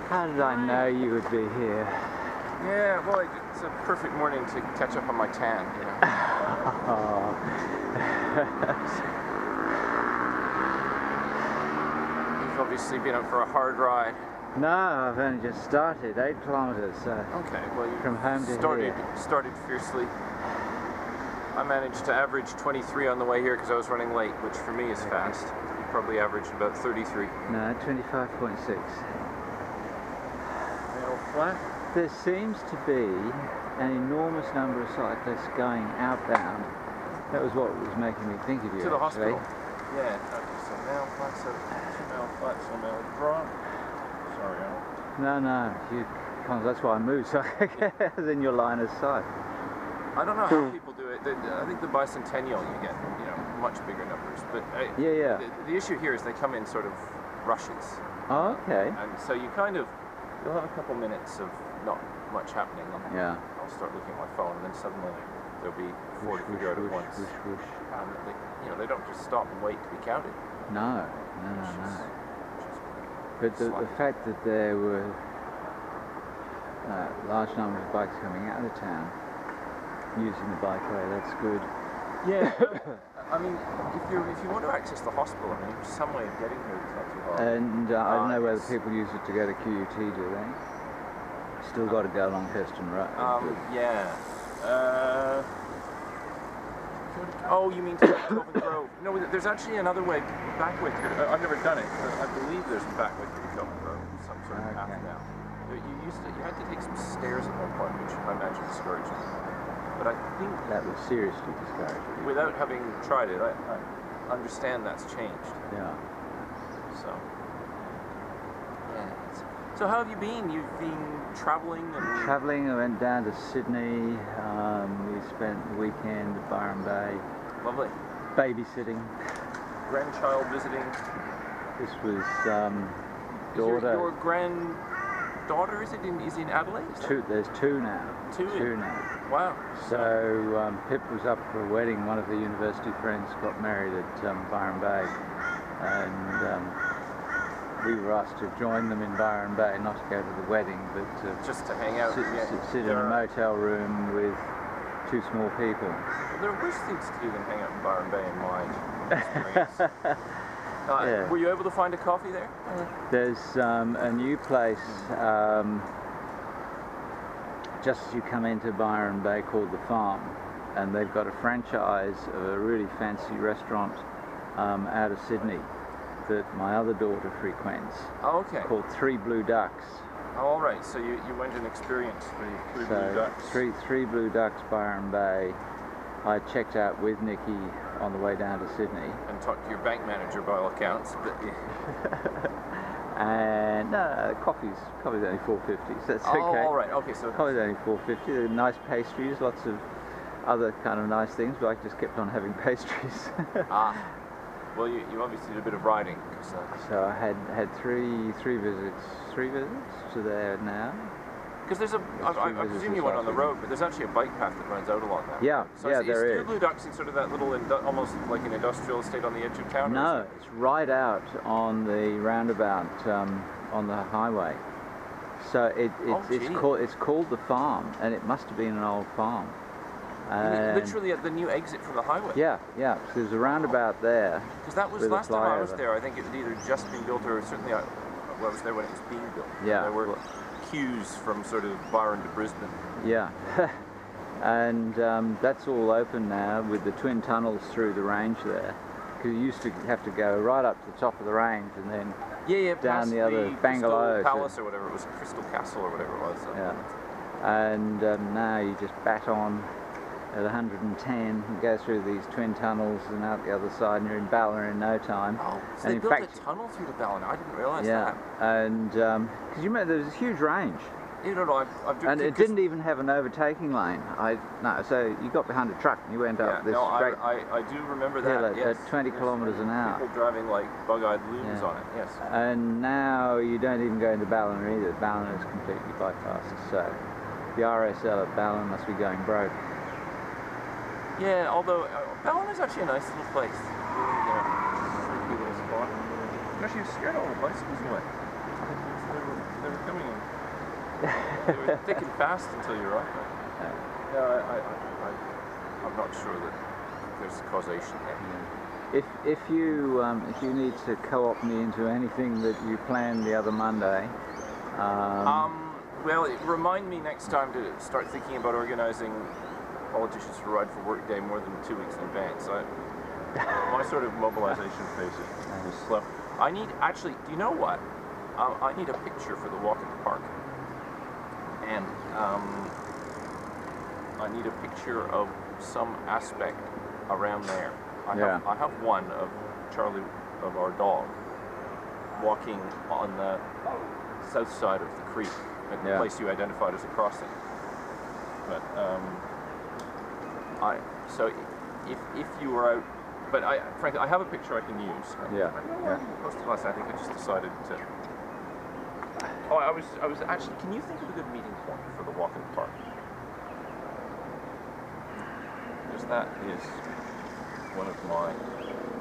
How did I know you would be here? Yeah, well, it's a perfect morning to catch up on my tan, you know. You've obviously been out for a hard ride. No, I've only just started, 8 kilometres. Okay, well, you from home to started fiercely. I managed to average 23 on the way here because I was running late, which for me is fast. You probably averaged about 33. No, 25.6. Flat? There seems to be an enormous number of cyclists going outbound. That was what was making me think of you. To the actually. hospital? Yeah. Okay, so now flat, so now flat, so now drop. Sorry, Al. No, that's why I moved, so I get in your line of sight. I don't know how people do it. I think the bicentennial you get, much bigger numbers. But yeah. The issue here is they come in sort of rushes. Oh, okay. And so you'll have a couple minutes of not much happening. I'll start looking at my phone, and then suddenly there'll be 40 to go at once. They don't just stop and wait to be counted. No. But the fact that there were large numbers of bikes coming out of town using the bikeway, that's good. Yeah. I mean, if you want to access the hospital, there's some way of getting here that's not too hard. And I don't know whether people use it to go to QUT, do they? Still got to go along Heston Road. Yeah. Oh, you mean to Covent Grove? No, there's actually another way, back way through. I've never done it, but I believe there's a back way through to Covent Grove, some sort of path now. You had to take some stairs at one point, which I imagine discouraged me. But I think that was seriously discouraging. Without having tried it, I understand that's changed. Yeah. So. Yeah. So how have you been? You've been traveling and... Traveling, I went down to Sydney. We spent the weekend at Byron Bay. Lovely. Babysitting. Grandchild visiting. This was daughter. Your granddaughter, is in Adelaide? There's two now. Two now. Wow. So Pip was up for a wedding. One of the university friends got married at Byron Bay. And we were asked to join them in Byron Bay, not to go to the wedding, but just to hang out, sit in a motel room with two small people. Well, there are worse things to do than hang out in Byron Bay in my experience. Were you able to find a coffee there? There's a new place just as you come into Byron Bay called The Farm, and they've got a franchise of a really fancy restaurant out of Sydney that my other daughter frequents. Oh, okay. Called Three Blue Ducks. Oh, all right. So you went and experienced the Blue Ducks. Three Blue Ducks, Byron Bay. I checked out with Nikki on the way down to Sydney. And talked to your bank manager by all accounts. But and coffee's only $4.50, so that's okay. Oh, all right. Okay, so coffee's only $4.50. There are nice pastries, lots of other kind of nice things, but I just kept on having pastries. Well, you obviously did a bit of riding. So I had three visits to there now. Because there's I presume you went on the road, but there's actually a bike path that runs out along that. Yeah, so there is. Is Blue Ducks in sort of that little, almost like an industrial estate on the edge of town? No, it's right out on the roundabout on the highway. So it's called The Farm, and it must have been an old farm. Literally at the new exit from the highway? Yeah. So there's a roundabout there. Because that was last time I was there, I think it had either just been built or certainly I was there when it was being built. Yeah. There were queues from sort of Byron to Brisbane. Yeah. And that's all open now with the twin tunnels through the range there. Because you used to have to go right up to the top of the range and then down the other Bangalore Palace or whatever it was, Crystal Castle or whatever it was. Yeah. And now you just bat on at 110 and go through these twin tunnels and out the other side, and you're in Ballina in no time. Oh, so they built a tunnel through the Ballina. I didn't realise that. Yeah, and because you remember there was a huge range. And it didn't even have an overtaking lane. So you got behind a truck and you went up this straight. I do remember that. At 20 kilometres an hour. People driving like bug-eyed loons on it. Yes. And now you don't even go into Ballina either. Ballina is completely bypassed. So the RSL at Ballina must be going broke. Yeah, although Ballina is actually a nice little place. Really, freaky little spot. I'm actually scared all the bicycles away. They were coming in. They were thick and fast until you arrived. No, I'm not sure that there's causation there. If you need to co-opt me into anything that you planned the other Monday, well, remind me next time to start thinking about organising politicians for Ride for Work Day more than 2 weeks in advance. My sort of mobilisation phase is slow. I need, actually, do you know what? I need a picture for the walk in the park. And I need a picture of some aspect around there. I have one of Charlie, of our dog, walking on the south side of the creek at the place you identified as a crossing. But so if you were out, but frankly I have a picture I can use. I posted last night. I think I just decided to. Oh, I was actually. Can you think of a good meeting point for the walk in the park? Because that is one of my.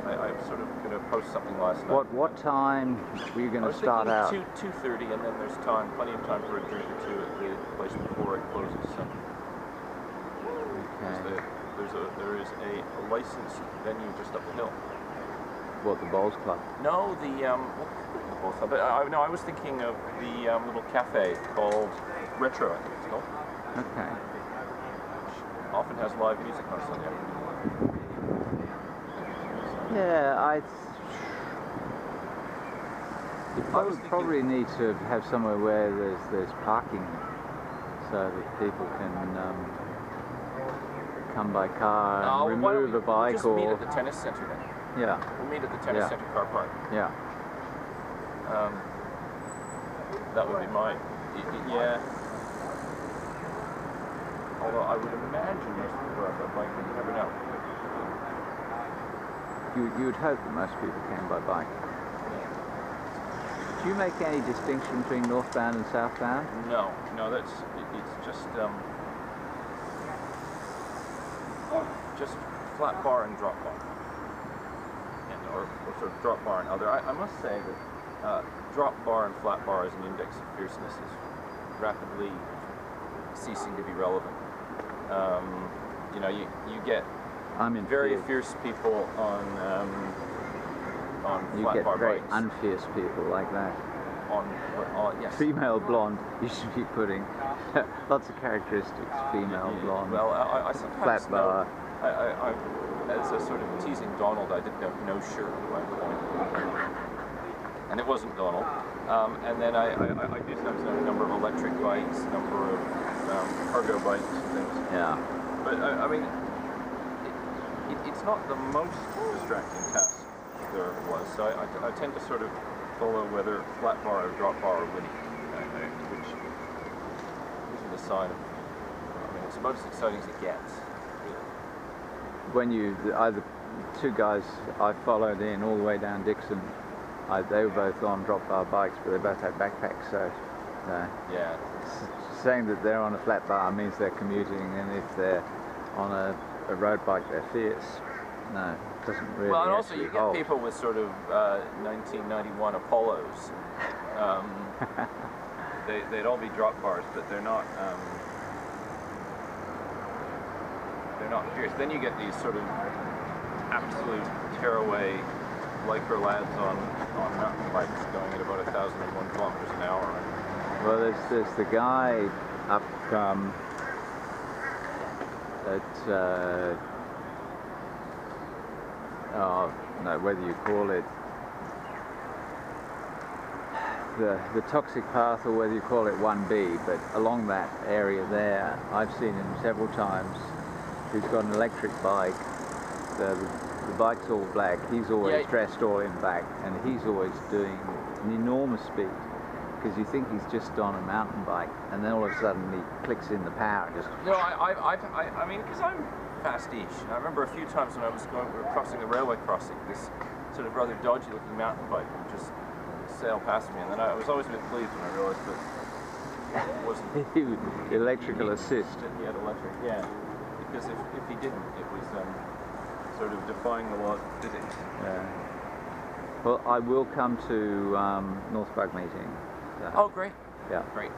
I sort of going to post something last night. What time were you going to start out? 2:30, and then there's plenty of time for a drink or two at the place before it closes. So. Okay. There is a licensed venue just up the hill. What, the Bowls Club? No, the Bowls Club. But I was thinking of the little cafe called Retro, I think it's called. Okay. Which often has live music on Sunday afternoon. Yeah, you probably need to have somewhere where there's parking, so that people can come by car and remove a bike just or. Meet at the tennis centre then. Yeah. We'll meet at the tennis centre car park. Yeah. That would be mine. Yeah. Although I would imagine most people have that bike, but you never know. You would hope that most people came by bike. Do you make any distinction between northbound and southbound? No, it's just flat bar and drop bar, or sort of drop bar and other. I must say that drop bar and flat bar as an index of fierceness is rapidly ceasing to be relevant. You get very fierce people on flat bar bikes. You get very unfierce people like that. Yes. Female blonde, you should be putting lots of characteristics. Female blonde. Well, I sometimes flat bar. I as a sort of teasing Donald, I didn't have no shirt at one point, and it wasn't Donald. And then I do sometimes know a number of electric bikes, a number of cargo bikes and things. Yeah. But I mean, it's not the most distracting task there ever was. So I tend to sort of follow whether flat bar or drop bar are winning, which is a sign of. I mean, it's about as exciting as it gets. When the two guys I followed in all the way down Dixon, they were both on drop bar bikes, but they both had backpacks, so saying that they're on a flat bar means they're commuting, and if they're on a road bike they're fierce. No, it doesn't really. Well, and also you get people with sort of 1991 Apollos. They'd all be drop bars, but they're not. They're not fierce. Then you get these sort of absolute tearaway lycra lads on mountain bikes going at about 1,001 kilometers an hour. Well, there's the guy up at whether you call it the toxic path or whether you call it 1B, but along that area there, I've seen him several times. He's got an electric bike. The bike's all black. He's always dressed all in black, and he's always doing an enormous speed, because you think he's just on a mountain bike, and then all of a sudden he clicks in the power. I mean, because I'm fast-ish. I remember a few times when we were crossing the railway crossing, this sort of rather dodgy-looking mountain bike would just sail past me, and then I was always a bit pleased when I realised that it wasn't electrical assist. He had electric, yeah. Because if he didn't, it was sort of defying the laws of physics. Yeah. Well, I will come to North Bug meeting. Oh, great. Yeah. Great.